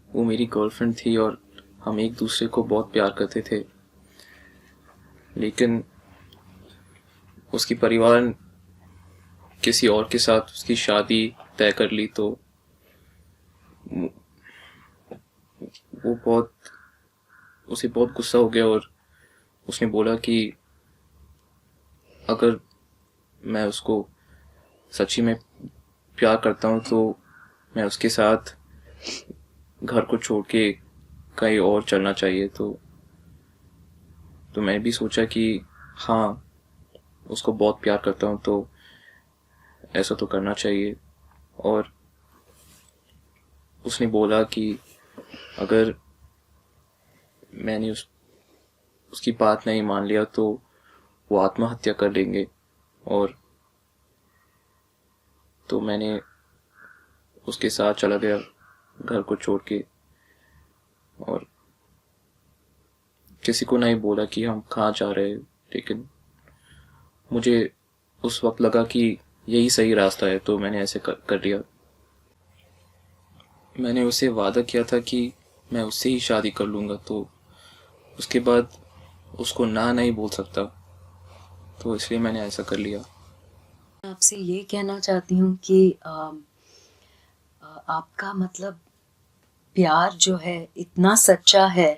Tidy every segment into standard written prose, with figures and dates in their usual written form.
वो मेरी गर्लफ्रेंड थी और हम एक दूसरे को बहुत प्यार करते थे, लेकिन उसकी परिवार ने किसी और के साथ उसकी शादी तय कर ली। तो वो बहुत उसे बहुत गुस्सा हो गया और उसने बोला कि अगर मैं उसको सच्ची में प्यार करता हूँ तो मैं उसके साथ घर को छोड़ के कहीं और चलना चाहिए। तो मैं भी सोचा कि हाँ, उसको बहुत प्यार करता हूँ तो ऐसा तो करना चाहिए। और उसने बोला कि अगर मैंने उसकी बात नहीं मान लिया तो वो आत्महत्या कर लेंगे। और तो मैंने उसके साथ चला गया घर को छोड़ के, और किसी को नहीं बोला कि हम कहाँ जा रहे हैं। लेकिन मुझे उस वक्त लगा कि यही सही रास्ता है, तो मैंने ऐसे कर लिया। मैंने उसे वादा किया था कि मैं उससे ही शादी कर लूँगा, तो उसके बाद उसको ना नहीं बोल सकता, तो इसलिए मैंने ऐसा कर लिया। आपसे ये कहना चाहती हूँ कि आपका मतलब प्यार जो है इतना सच्चा है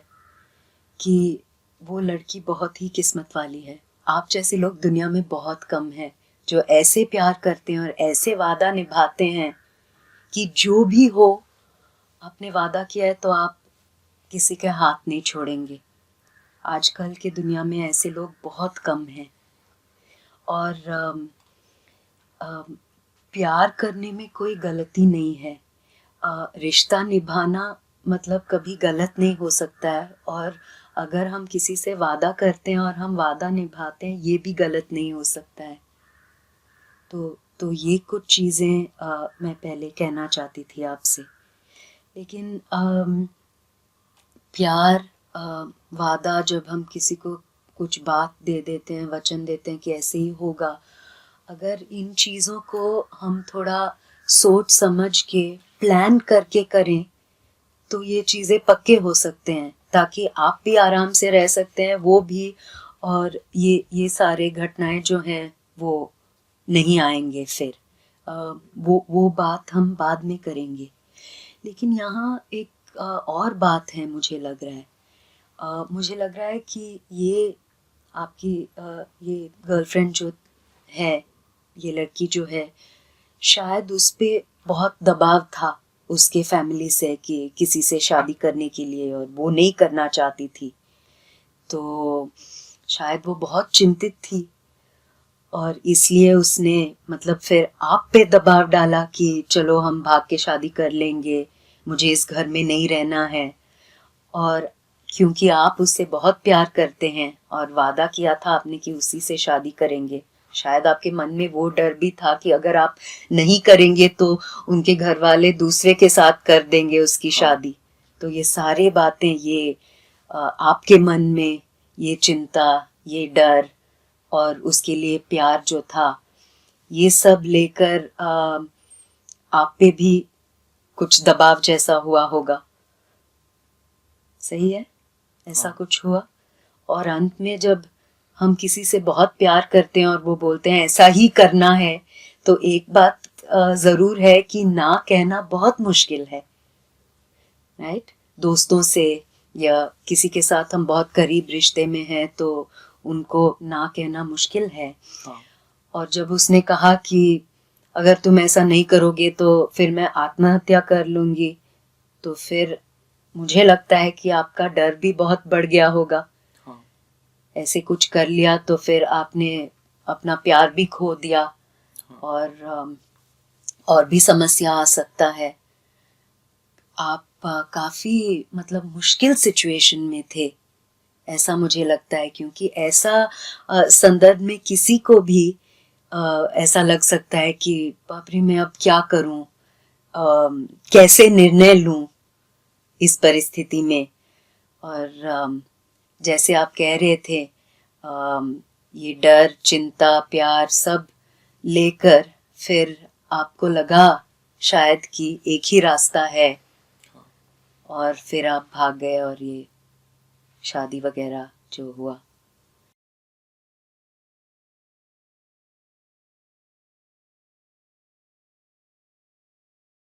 कि वो लड़की बहुत ही किस्मत वाली है। आप जैसे लोग दुनिया में बहुत कम हैं जो ऐसे प्यार करते हैं और ऐसे वादा निभाते हैं कि जो भी हो, आपने वादा किया है तो आप किसी के हाथ नहीं छोड़ेंगे। आजकल के दुनिया में ऐसे लोग बहुत कम हैं। और प्यार करने में कोई गलती नहीं है। रिश्ता निभाना मतलब कभी गलत नहीं हो सकता है, और अगर हम किसी से वादा करते हैं और हम वादा निभाते हैं ये भी गलत नहीं हो सकता है। तो ये कुछ चीज़ें मैं पहले कहना चाहती थी आपसे। लेकिन प्यार, वादा, जब हम किसी को कुछ बात दे देते हैं, वचन देते हैं कि ऐसे ही होगा, अगर इन चीज़ों को हम थोड़ा सोच समझ के प्लान करके करें तो ये चीज़ें पक्के हो सकते हैं, ताकि आप भी आराम से रह सकते हैं, वो भी, और ये सारे घटनाएं जो हैं वो नहीं आएंगे फिर। वो बात हम बाद में करेंगे। लेकिन यहाँ एक और बात है, मुझे लग रहा है, मुझे लग रहा है कि ये आपकी ये गर्लफ्रेंड जो है, ये लड़की जो है, शायद उस पे बहुत दबाव था उसके फैमिली से कि किसी से शादी करने के लिए, और वो नहीं करना चाहती थी। तो शायद वो बहुत चिंतित थी और इसलिए उसने मतलब फिर आप पे दबाव डाला कि चलो हम भाग के शादी कर लेंगे, मुझे इस घर में नहीं रहना है। और क्योंकि आप उससे बहुत प्यार करते हैं और वादा किया था आपने कि उसी से शादी करेंगे, शायद आपके मन में वो डर भी था कि अगर आप नहीं करेंगे तो उनके घर वाले दूसरे के साथ कर देंगे उसकी हाँ। शादी। तो ये सारे बातें, ये आपके मन में ये चिंता, ये डर और उसके लिए प्यार जो था, ये सब लेकर आप पे भी कुछ दबाव जैसा हुआ होगा। सही है? ऐसा हाँ। कुछ हुआ। और अंत में जब हम किसी से बहुत प्यार करते हैं और वो बोलते हैं ऐसा ही करना है, तो एक बात जरूर है कि ना कहना बहुत मुश्किल है, राइट? दोस्तों से या किसी के साथ हम बहुत करीब रिश्ते में हैं तो उनको ना कहना मुश्किल है। हाँ। और जब उसने कहा कि अगर तुम ऐसा नहीं करोगे तो फिर मैं आत्महत्या कर लूंगी, तो फिर मुझे लगता है कि आपका डर भी बहुत बढ़ गया होगा। हाँ। ऐसे कुछ कर लिया तो फिर आपने अपना प्यार भी खो दिया, हाँ। और भी समस्या आ सकता है। आप काफी मतलब मुश्किल सिचुएशन में थे, ऐसा मुझे लगता है, क्योंकि ऐसा संदर्भ में किसी को भी ऐसा लग सकता है कि बाप रे मैं अब क्या करूं, कैसे निर्णय लूं इस परिस्थिति में। और जैसे आप कह रहे थे, ये डर, चिंता, प्यार सब लेकर फिर आपको लगा शायद कि एक ही रास्ता है, और फिर आप भाग गए और ये शादी वगैरह जो हुआ।